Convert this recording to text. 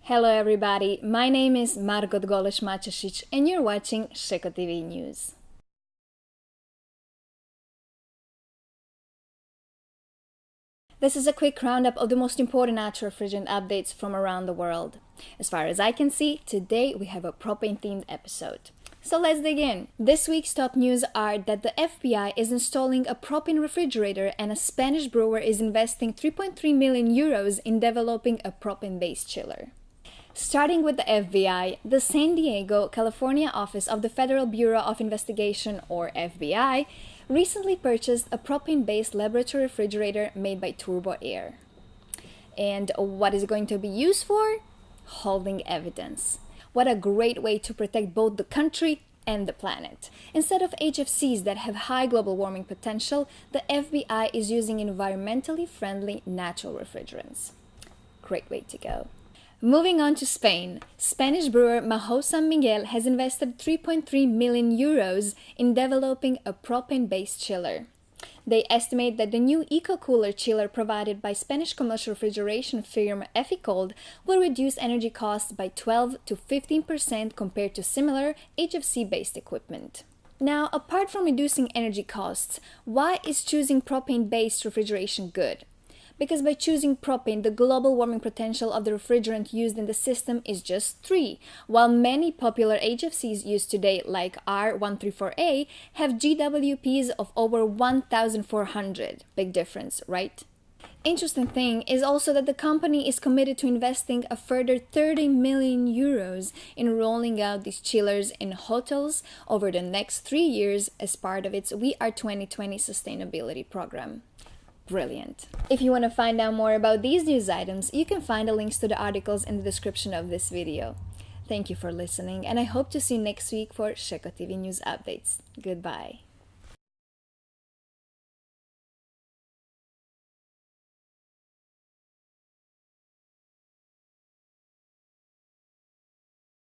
Hello everybody, my name is Margot Goleš-Mačešić and you're watching sheccoTV News. This is a quick roundup of the most important natural refrigerant updates from around the world. As far as I can see, today we have a propane-themed episode. So let's dig in. This week's top news are that the FBI is installing a propane refrigerator and a Spanish brewer is investing 3.3 million euros in developing a propane-based chiller. Starting with the FBI, the San Diego, California office of the Federal Bureau of Investigation, or FBI, recently purchased a propane-based laboratory refrigerator made by Turbo Air. And what is it going to be used for? Holding evidence. What a great way to protect both the country and the planet. Instead of HFCs that have high global warming potential, the FBI is using environmentally friendly natural refrigerants. Great way to go. Moving on to Spain, Spanish brewer Mahou San Miguel has invested 3.3 million euros in developing a propane-based chiller. They estimate that the new eco-cooler chiller provided by Spanish commercial refrigeration firm Eficold will reduce energy costs by 12 to 15% compared to similar HFC-based equipment. Now, apart from reducing energy costs, why is choosing propane-based refrigeration good? Because by choosing propane, the global warming potential of the refrigerant used in the system is just 3, while many popular HFCs used today, like R134A, have GWPs of over 1,400. Big difference, right? Interesting thing is also that the company is committed to investing a further 30 million euros in rolling out these chillers in hotels over the next 3 years as part of its We Are 2020 sustainability program. Brilliant. If you want to find out more about these news items, you can find the links to the articles in the description of this video. Thank you for listening, and I hope to see you next week for sheccoTV News updates. Goodbye.